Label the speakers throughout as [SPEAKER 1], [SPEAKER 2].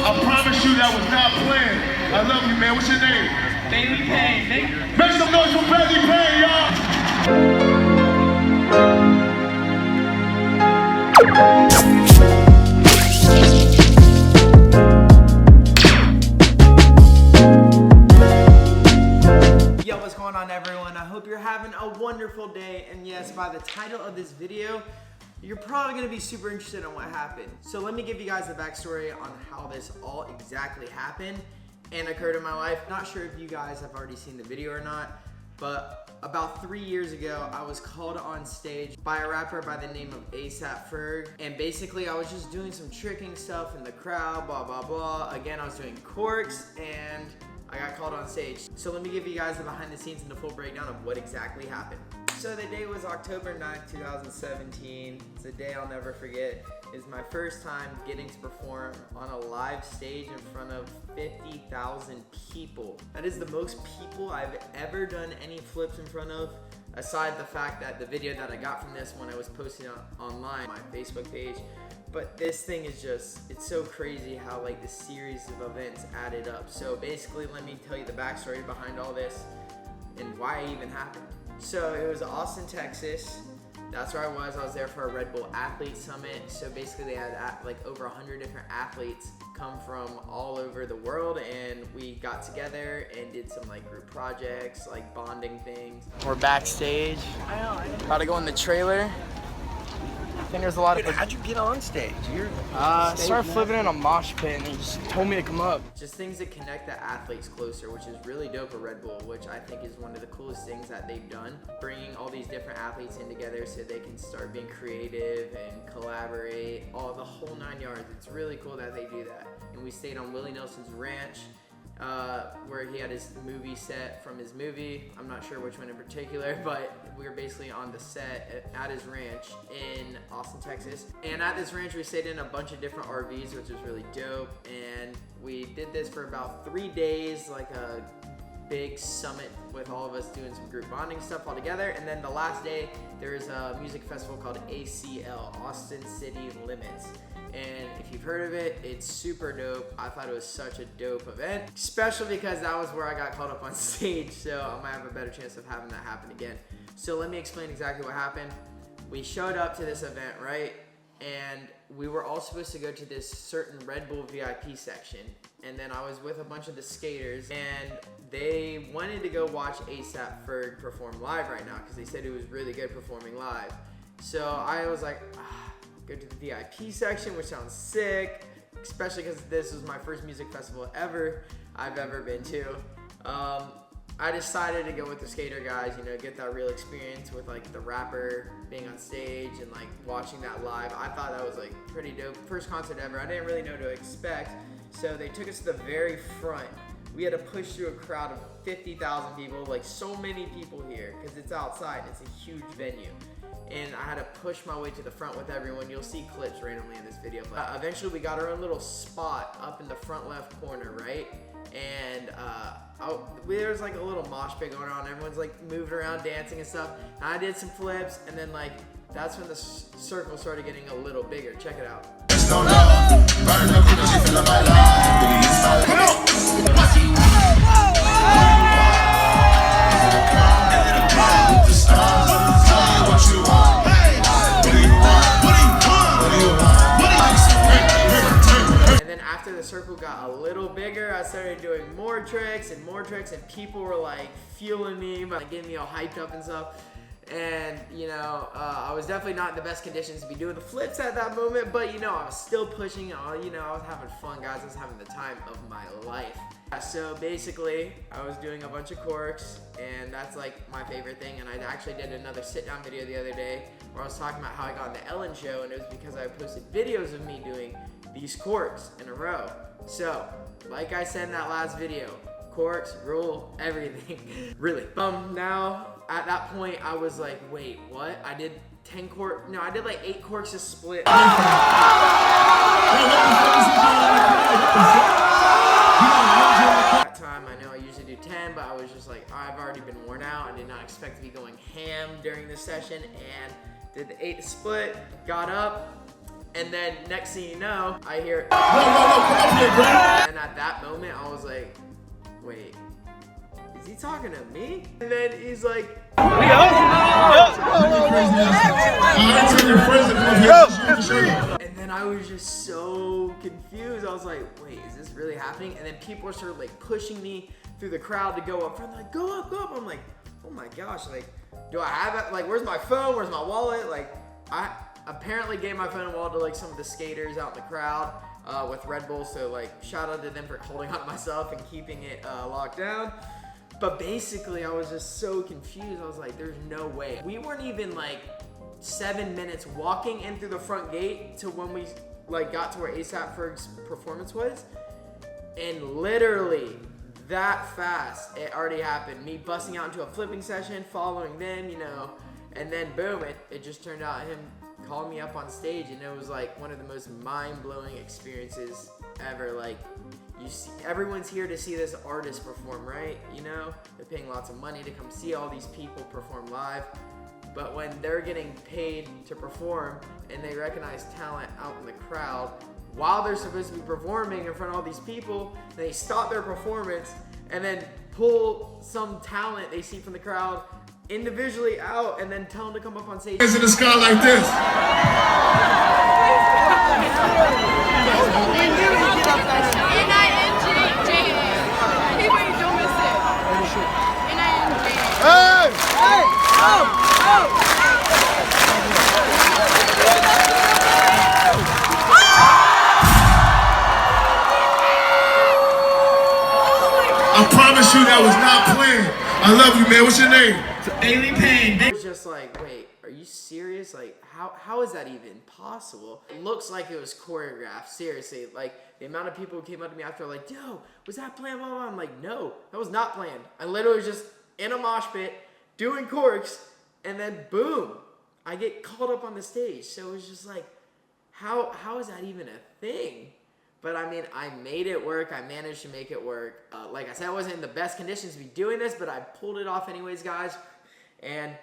[SPEAKER 1] I promise you that was not planned. I love you, man. What's your name?
[SPEAKER 2] Payne.
[SPEAKER 1] Make some noise for Payne, y'all.
[SPEAKER 2] Yo, what's going on, everyone? I hope you're having a wonderful day. And yes, by the title of this video, you're probably gonna be super interested in what happened. So let me give you guys a backstory on how this all exactly happened and occurred in my life. Not sure if you guys have already seen the video or not, but about 3 years ago, I was called on stage by a rapper by the name of ASAP Ferg. And basically, I was just doing some tricking stuff in the crowd, blah, blah, blah. Again, I was doing corks and I got called on stage. So let me give you guys the behind the scenes and the full breakdown of what exactly happened. So the day was October 9th, 2017. It's a day I'll never forget. It's my first time getting to perform on a live stage in front of 50,000 people. That is the most people I've ever done any flips in front of, aside the fact that the video that I got from this one I was posting online, my Facebook page. But this thing is just, it's so crazy how like the series of events added up. So basically, let me tell you the backstory behind all this and why it even happened. So it was Austin, Texas. That's where I was. I was there for a Red Bull Athlete Summit. So basically they had like over 100 different athletes come from all over the world, and we got together and did some like group projects, like bonding things. We're backstage. About to go in the trailer. I think there's a lot of.
[SPEAKER 3] How'd you get on stage?
[SPEAKER 2] Started flipping in a mosh pit and they just told me to come up. Just things that connect the athletes closer, which is really dope at Red Bull, which I think is one of the coolest things that they've done. Bringing all these different athletes in together so they can start being creative and collaborate, all the whole 9 yards. It's really cool that they do that. And we stayed on Willie Nelson's ranch, where he had his movie set from his movie. I'm not sure which one in particular, but we were basically on the set at his ranch in Austin, Texas. And at this ranch, we stayed in a bunch of different RVs, which was really dope. And we did this for about 3 days, like a big summit with all of us doing some group bonding stuff all together. And then the last day, there's a music festival called ACL, Austin City Limits. And if you've heard of it, it's super dope. I thought it was such a dope event, especially because that was where I got called up on stage. So I might have a better chance of having that happen again. So let me explain exactly what happened. We showed up to this event, right? And we were all supposed to go to this certain Red Bull VIP section. And then I was with a bunch of the skaters, and they wanted to go watch ASAP Ferg perform live right now because they said it was really good performing live. So I was like, go to the VIP section, which sounds sick, especially because this was my first music festival I've ever been to. I decided to go with the skater guys, you know, get that real experience with like the rapper being on stage and like watching that live. I thought that was like pretty dope. First concert ever. I didn't really know what to expect. So they took us to the very front. We had to push through a crowd of 50,000 people, like so many people here, because it's outside. It's a huge venue. And I had to push my way to the front with everyone. You'll see clips randomly in this video. But eventually we got our own little spot up in the front left corner, right? And there's like a little mosh pit going on. Everyone's like moving around, dancing and stuff. And I did some flips, and then like, that's when the circle started getting a little bigger. Check it out. After the circle got a little bigger, I started doing more tricks, and people were like fueling me, like getting me all hyped up and stuff. And you know, I was definitely not in the best conditions to be doing the flips at that moment, but you know, I was still pushing. You know, I was having fun, guys. I was having the time of my life. So basically, I was doing a bunch of corks, and that's like my favorite thing. And I actually did another sit-down video the other day where I was talking about how I got on the Ellen show, and it was because I posted videos of me doing these corks in a row. So, like I said in that last video, corks rule everything. Really. Now, at that point, I was like, wait, what? I did 10 corks? No, I did like 8 corks a split. That time, I know I usually do 10, but I was just like, I've already been worn out. I did not expect to be going ham during this session, and did the 8 split, got up, And then next thing you know, I hear,
[SPEAKER 1] No, come up here, bro.
[SPEAKER 2] and at that moment, I was like, wait, is he talking to me? And then he's like, and then I was just so confused. I was like, wait, is this really happening? And then people started like pushing me through the crowd to go up front. Like, go up, go up. I'm like, oh my gosh, like, do I have it? Like, where's my phone? Where's my wallet? Like, I apparently gave my phone and wallet to like some of the skaters out in the crowd with Red Bull. So like, shout out to them for holding on to myself and keeping it locked down. But basically, I was just so confused. I was like, there's no way. We weren't even like 7 minutes walking in through the front gate to when we like got to where ASAP Ferg's performance was. And literally that fast, it already happened. Me busting out into a flipping session, following them, you know, and then boom, it just turned out him calling me up on stage, and it was like one of the most mind-blowing experiences ever. Like, you see, everyone's here to see this artist perform, right? You know, they're paying lots of money to come see all these people perform live. But when they're getting paid to perform and they recognize talent out in the crowd while they're supposed to be performing in front of all these people, they stop their performance and then pull some talent they see from the crowd individually out and then tell them to come up on stage.
[SPEAKER 1] Hands in the sky like this. I promise you that was not planned. I love you, man. What's your name? Payne.
[SPEAKER 2] I was just like, wait, are you serious? Like, how is that even possible? It looks like it was choreographed, seriously. Like, the amount of people who came up to me after like, yo, was that planned, blah, blah, blah. I'm like, no, that was not planned. I literally was just in a mosh pit, doing corks, and then boom, I get called up on the stage. So it was just like, how is that even a thing? But I mean, I made it work. I managed to make it work. Like I said, I wasn't in the best conditions to be doing this, but I pulled it off anyways, guys. And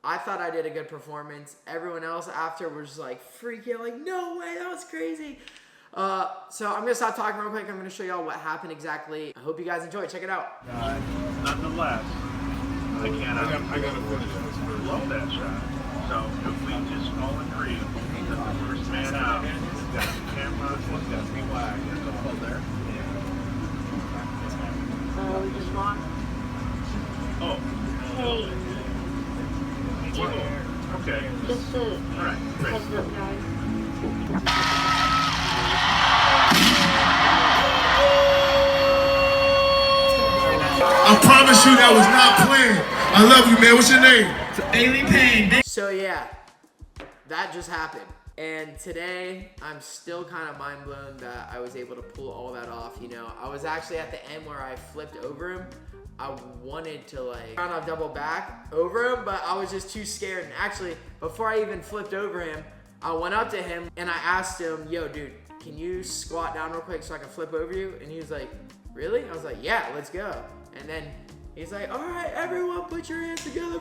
[SPEAKER 2] I thought I did a good performance. Everyone else after was just like freaking like, no way, that was crazy. So I'm gonna stop talking real quick. I'm gonna show y'all what happened exactly. I hope you guys enjoy. Check it out.
[SPEAKER 3] Nonetheless, I gotta finish this. Love that shot. So if we just all agree that the first man out has got the camera, has got the flag, there's a hole there.
[SPEAKER 4] We just want.
[SPEAKER 3] Oh.
[SPEAKER 4] Hey.
[SPEAKER 3] Okay.
[SPEAKER 4] Just to
[SPEAKER 3] Alright, great.
[SPEAKER 4] heads up, guys.
[SPEAKER 1] I promise you that was not planned. I love you, man. What's your name? Payne.
[SPEAKER 2] So yeah, that just happened. And today, I'm still kind of mind blown that I was able to pull all that off. You know, I was actually at the end where I flipped over him. I wanted to like kind of double back over him, but I was just too scared. And actually, before I even flipped over him, I went up to him and I asked him, yo, dude, can you squat down real quick so I can flip over you? And he was like, really? I was like, yeah, let's go. And then he's like, all right, everyone put your hands together.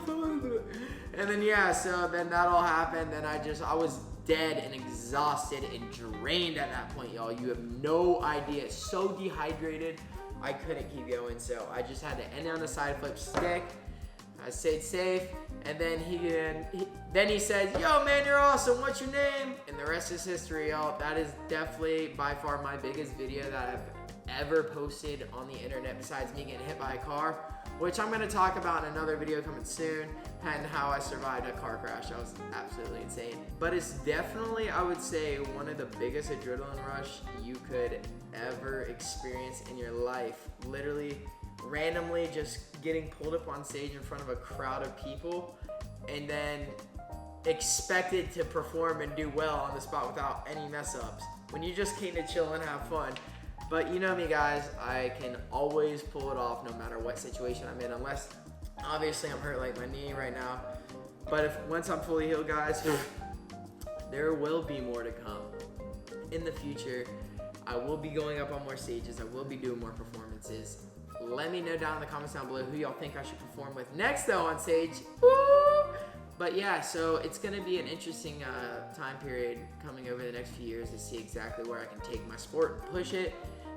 [SPEAKER 2] And then, yeah, so then that all happened. And I was dead and exhausted and drained at that point, y'all. You have no idea. So dehydrated, I couldn't keep going. So I just had to end on the side flip stick. I stayed safe. And then he says, yo, man, you're awesome. What's your name? And the rest is history, y'all. That is definitely by far my biggest video that I've ever posted on the internet besides me getting hit by a car, which I'm gonna talk about in another video coming soon, and how I survived a car crash. That was absolutely insane. But it's definitely, I would say, one of the biggest adrenaline rush you could ever experience in your life. Literally, randomly just getting pulled up on stage in front of a crowd of people and then expected to perform and do well on the spot without any mess ups when you just came to chill and have fun. But you know me, guys, I can always pull it off no matter what situation I'm in, unless obviously I'm hurt like my knee right now. But once I'm fully healed, guys, there will be more to come. In the future, I will be going up on more stages. I will be doing more performances. Let me know down in the comments down below who y'all think I should perform with next, though, on stage. Woo! But yeah, so it's gonna be an interesting time period coming over the next few years to see exactly where I can take my sport and push it,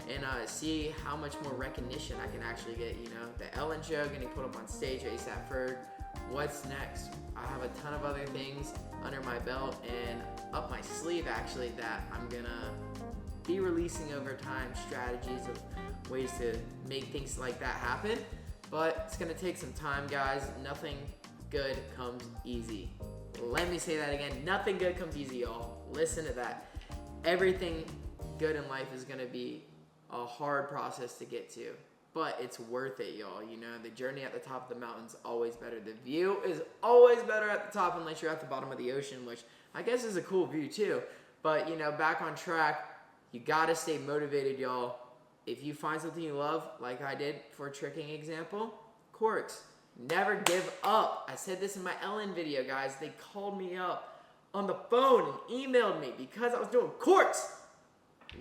[SPEAKER 2] and see how much more recognition I can actually get. You know, the Ellen Show getting put up on stage, ASAP Ferg. What's next? I have a ton of other things under my belt and up my sleeve actually that I'm gonna be releasing over time, strategies of ways to make things like that happen. But it's gonna take some time, guys. Nothing good comes easy. Let me say that again. Nothing good comes easy, y'all. Listen to that. Everything good in life is gonna be a hard process to get to, but it's worth it, y'all. You know, the journey at the top of the mountain's always better. The view is always better at the top unless you're at the bottom of the ocean, which I guess is a cool view too. But, you know, back on track, you gotta stay motivated, y'all. If you find something you love, like I did for a tricking example, corks. Never give up. I said this in my Ellen video, guys. They called me up on the phone and emailed me because I was doing corks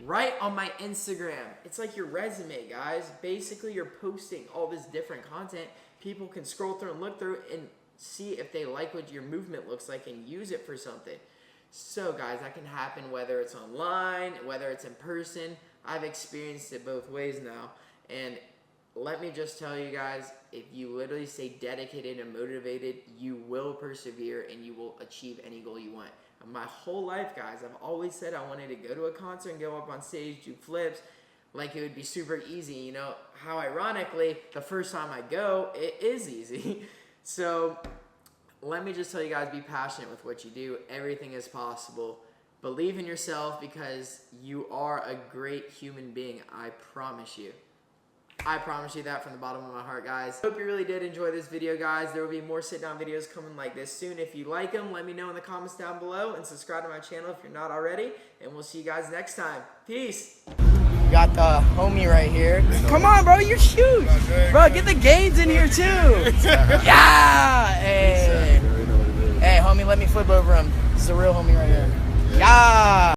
[SPEAKER 2] right on my Instagram. It's like your resume, guys. Basically, you're posting all this different content. People can scroll through and look through and see if they like what your movement looks like and use it for something. So, guys, that can happen whether it's online, whether it's in person. I've experienced it both ways now. And let me just tell you guys, if you literally stay dedicated and motivated, you will persevere and you will achieve any goal you want. My whole life, guys, I've always said I wanted to go to a concert and go up on stage, do flips, like it would be super easy. You know, how ironically, the first time I go, it is easy. So let me just tell you guys, be passionate with what you do. Everything is possible. Believe in yourself because you are a great human being. I promise you. I promise you that from the bottom of my heart, guys. Hope you really did enjoy this video, guys. There will be more sit-down videos coming like this soon. If you like them, let me know in the comments down below and subscribe to my channel if you're not already. And we'll see you guys next time. Peace. Got the homie right here. Come on, bro. You're huge. Bro, get the gains in here, too. Yeah. Hey. Hey, homie, let me flip over him. This is a real homie right here. Yeah.